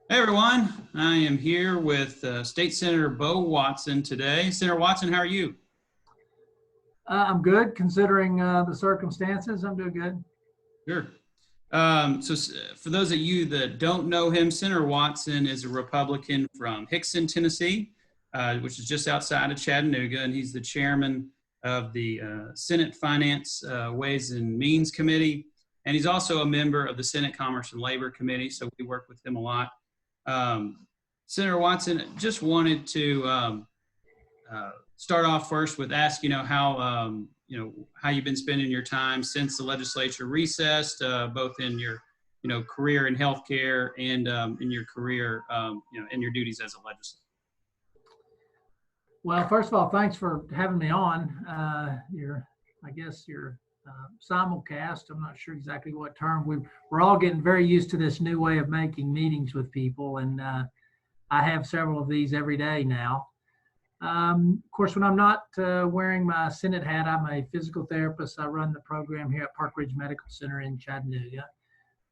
Hey everyone, I am here with State Senator Bo Watson today. Senator Watson, how are you? I'm good considering the circumstances. I'm doing good. Sure. For those of you that don't know him, Senator Watson is a Republican from Hickson, Tennessee, which is just outside of Chattanooga, and he's the chairman of the Senate Finance Ways and Means Committee, and he's also a member of the Senate Commerce and Labor Committee, so we work with him a lot. Senator Watson, just wanted to start off first with ask, how you've been spending your time since the legislature recessed, both in your, career in healthcare and in your career, in your duties as a legislator. Well, first of all, thanks for having me on. I guess your simulcast. I'm not sure exactly what term. We're all getting very used to this new way of making meetings with people, and I have several of these every day now. Of course, when I'm not wearing my Senate hat, I'm a physical therapist. I run the program here at Park Ridge Medical Center in Chattanooga.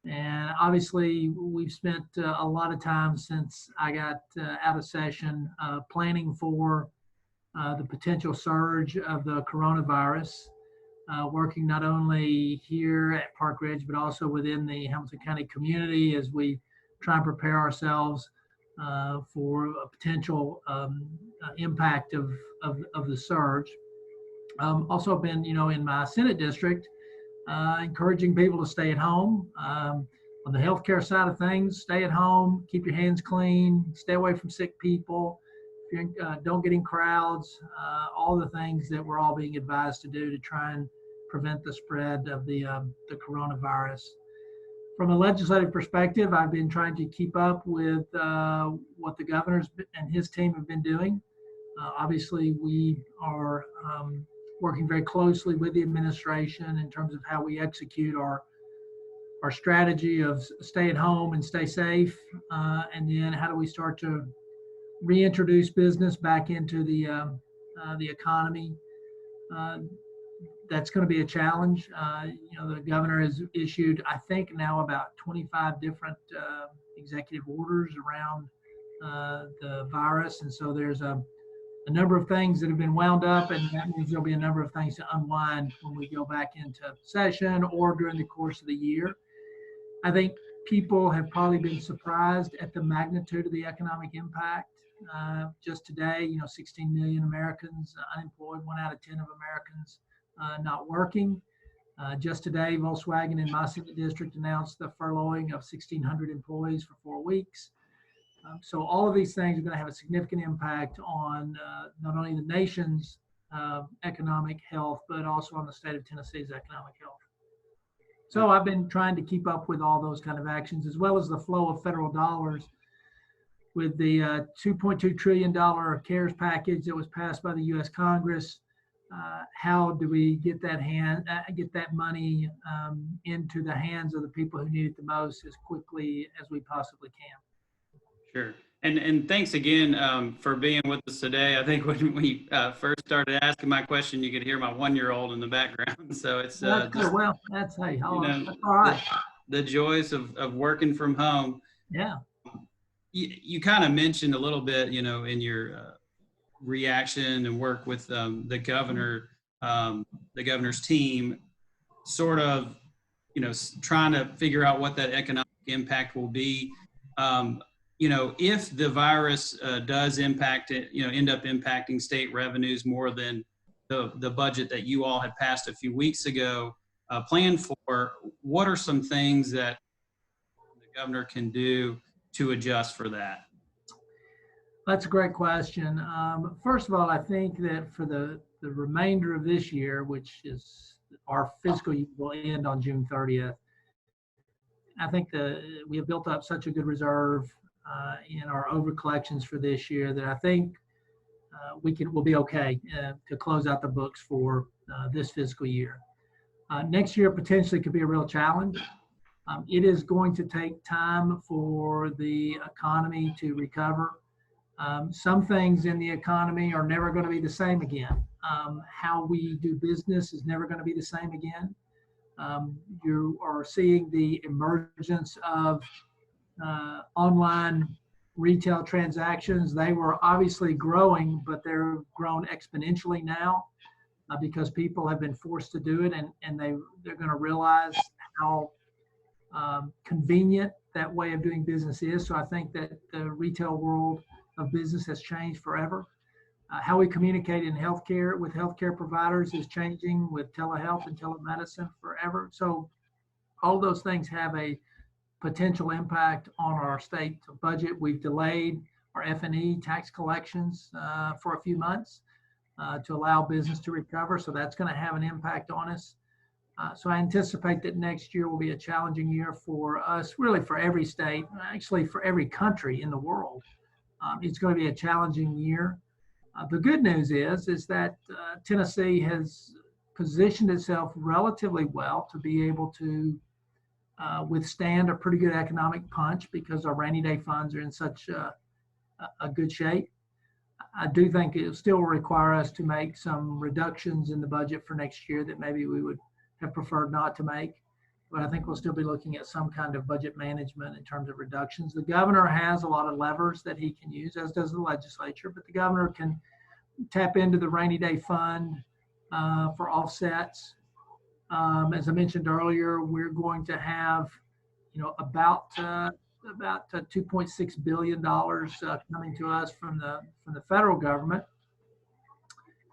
And obviously, we've spent a lot of time since I got out of session planning for the potential surge of the coronavirus, working not only here at Park Ridge, but also within the Hamilton County community as we try and prepare ourselves for a potential impact of the surge. Also been, in my Senate district, encouraging people to stay at home. On the healthcare side of things, stay at home, keep your hands clean, stay away from sick people, if you don't get in crowds, all the things that we're all being advised to do to try and prevent the spread of the coronavirus. From a legislative perspective, I've been trying to keep up with what the governor and his team have been doing. Obviously, we are working very closely with the administration in terms of how we execute our strategy of stay at home and stay safe, and then how do we start to reintroduce business back into the economy. That's going to be a challenge. The governor has issued, I think, now about 25 different executive orders around the virus. And so there's a number of things that have been wound up, and that means there'll be a number of things to unwind when we go back into session or during the course of the year. I think people have probably been surprised at the magnitude of the economic impact. Just today, 16 million Americans unemployed, 1 out of 10 of Americans not working. Just today, Volkswagen in my Senate district announced the furloughing of 1,600 employees for 4 weeks. So all of these things are going to have a significant impact on not only the nation's economic health, but also on the state of Tennessee's economic health. So I've been trying to keep up with all those kind of actions, as well as the flow of federal dollars with the $2.2 trillion CARES package that was passed by the U.S. Congress. How do we get that money into the hands of the people who need it the most as quickly as we possibly can? Sure. And thanks again for being with us today. I think when we first started asking my question, you could hear my 1-year-old in the background. So it's that's good. Well, that's that's all right. The joys of working from home. Yeah. You kind of mentioned a little bit, in your reaction and work with the governor, the governor's team, sort of, trying to figure out what that economic impact will be. If the virus does impact it, end up impacting state revenues more than the budget that you all had passed a few weeks ago planned for, what are some things that the governor can do to adjust for that? That's a great question. First of all, I think that for the remainder of this year, which is our fiscal year will end on June 30th, I think we have built up such a good reserve in our over collections for this year that I think we'll be okay to close out the books for this fiscal year. Next year potentially could be a real challenge. It is going to take time for the economy to recover. Some things in the economy are never going to be the same again. How we do business is never going to be the same again. You are seeing the emergence of online retail transactions. They were obviously growing, but they're grown exponentially now because people have been forced to do it, and they're going to realize how convenient that way of doing business is. So I think that the retail world of business has changed forever. How we communicate in healthcare with healthcare providers is changing with telehealth and telemedicine forever. So all those things have a potential impact on our state budget. We've delayed our F&E tax collections for a few months to allow business to recover. So that's going to have an impact on us. So I anticipate that next year will be a challenging year for us, really for every state, actually for every country in the world. It's going to be a challenging year. The good news is that Tennessee has positioned itself relatively well to be able to withstand a pretty good economic punch because our rainy day funds are in such a good shape. I do think it will still require us to make some reductions in the budget for next year that maybe we would have preferred not to make. But I think we'll still be looking at some kind of budget management in terms of reductions. The governor has a lot of levers that he can use, as does the legislature, but the governor can tap into the rainy day fund for offsets. As I mentioned earlier, we're going to have, about $2.6 billion coming to us from the federal government,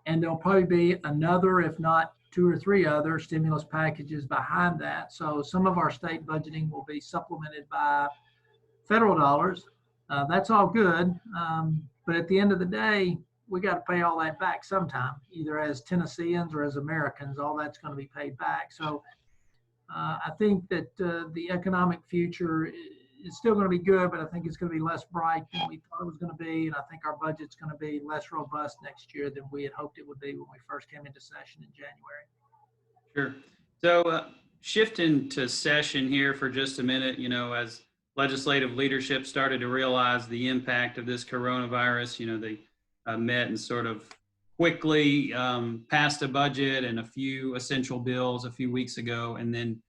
and there'll probably be another, if not two or three other stimulus packages behind that. So some of our state budgeting will be supplemented by federal dollars. That's all good, but at the end of the day, we got to pay all that back sometime, either as Tennesseans or as Americans. All that's going to be paid back. So I think that the economic future is still going to be good, but I think it's going to be less bright than we thought it was going to be. And I think our budget's going to be less robust next year than we had hoped it would be when we first came into session in January. Sure. So shifting to session here for just a minute, as legislative leadership started to realize the impact of this coronavirus, they met and sort of quickly passed a budget and a few essential bills a few weeks ago, and then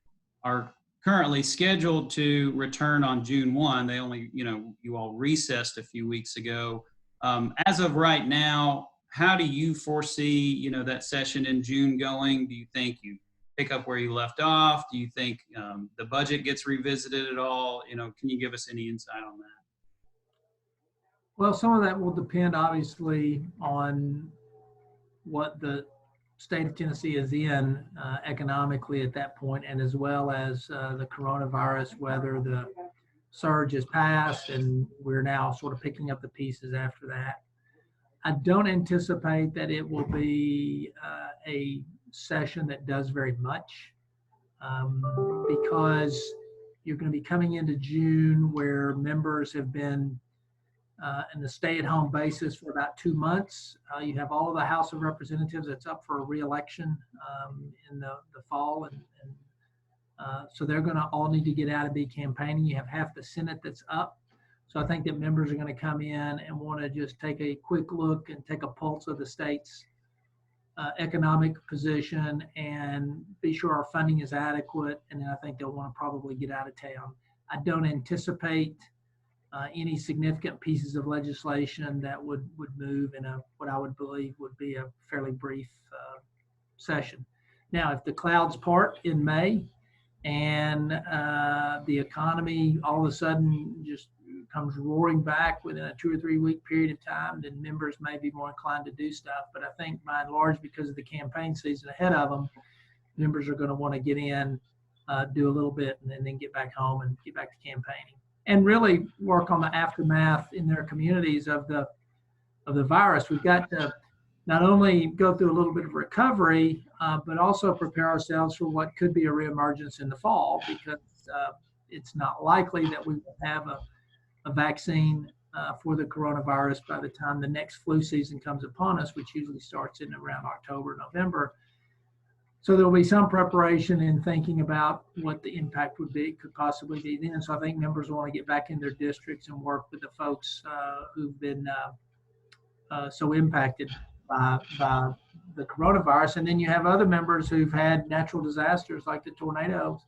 are currently scheduled to return on June 1. They only, you all recessed a few weeks ago. As of right now, how do you foresee, that session in June going? Do you think you pick up where you left off? Do you think the budget gets revisited at all? Can you give us any insight on that? Well, some of that will depend, obviously, on what the state of Tennessee is in economically at that point, and as well as the coronavirus, whether the surge has passed and we're now sort of picking up the pieces after that. I don't anticipate that it will be a session that does very much because you're going to be coming into June where members have been in the stay-at-home basis for about 2 months. You have all of the House of Representatives that's up for a re-election in the fall, and so they're going to all need to get out and be campaigning. You have half the Senate that's up. So I think that members are going to come in and want to just take a quick look and take a pulse of the state's economic position and be sure our funding is adequate. And then I think they'll want to probably get out of town. I don't anticipate any significant pieces of legislation that would move in what I would believe would be a fairly brief session. Now, if the clouds part in May and the economy all of a sudden just comes roaring back within a 2 or 3 week period of time, then members may be more inclined to do stuff. But I think by and large, because of the campaign season ahead of them, members are going to want to get in, do a little bit, and then get back home and get back to campaigning, and really work on the aftermath in their communities of the virus. We've got to not only go through a little bit of recovery, but also prepare ourselves for what could be a reemergence in the fall, because it's not likely that we will have a vaccine for the coronavirus by the time the next flu season comes upon us, which usually starts in around October, November. So there will be some preparation in thinking about what the impact could possibly be then. So I think members want to get back in their districts and work with the folks who've been so impacted by the coronavirus. And then you have other members who've had natural disasters like the tornadoes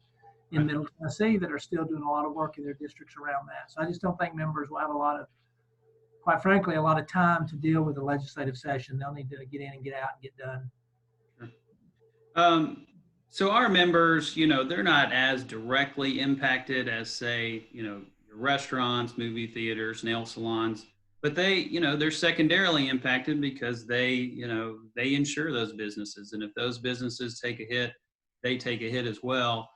in Middle Tennessee that are still doing a lot of work in their districts around that. So I just don't think members will have a lot of, quite frankly, a lot of time to deal with the legislative session. They'll need to get in and get out and get done. So our members, they're not as directly impacted as, say, your restaurants, movie theaters, nail salons, but they're secondarily impacted because they insure those businesses. And if those businesses take a hit, they take a hit as well.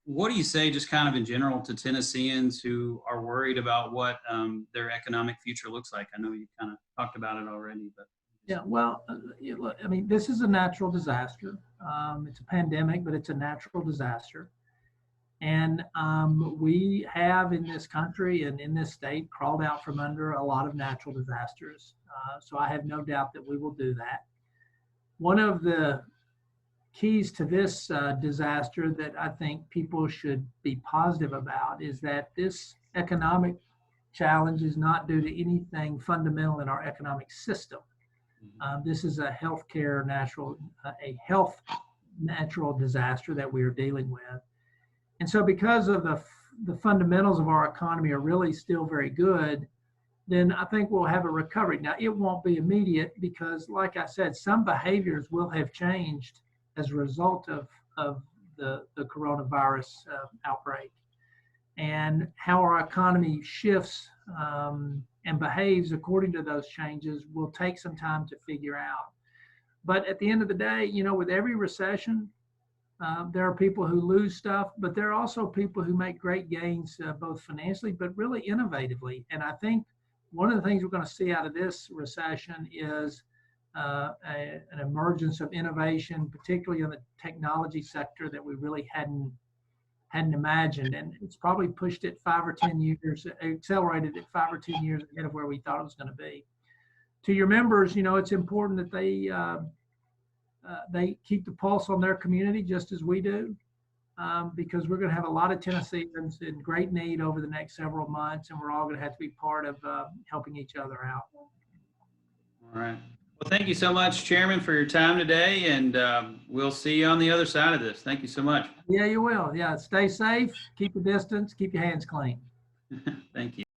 What do you say, just kind of in general, to Tennesseans who are worried about what their economic future looks like? I know you kind of talked about it already, but. Yeah, well, look, I mean, this is a natural disaster. It's a pandemic, but it's a natural disaster. And we have in this country and in this state crawled out from under a lot of natural disasters. So I have no doubt that we will do that. One of the keys to this disaster that I think people should be positive about is that this economic challenge is not due to anything fundamental in our economic system. This is a health natural disaster that we are dealing with. And so because of the fundamentals of our economy are really still very good, then I think we'll have a recovery. Now, it won't be immediate because, like I said, some behaviors will have changed as a result of the coronavirus outbreak. And how our economy shifts and behaves according to those changes will take some time to figure out. But at the end of the day, with every recession, there are people who lose stuff, but there are also people who make great gains, both financially, but really innovatively. And I think one of the things we're going to see out of this recession is an emergence of innovation, particularly in the technology sector that we really hadn't imagined. And it's probably pushed it 5 or 10 years, accelerated it 5 or 10 years ahead of where we thought it was going to be. To your members, it's important that they keep the pulse on their community just as we do, because we're going to have a lot of Tennesseans in great need over the next several months, and we're all going to have to be part of helping each other out. All right. Well, thank you so much, Chairman, for your time today, and we'll see you on the other side of this. Thank you so much. Yeah, you will. Yeah, stay safe, keep your distance, keep your hands clean. Thank you.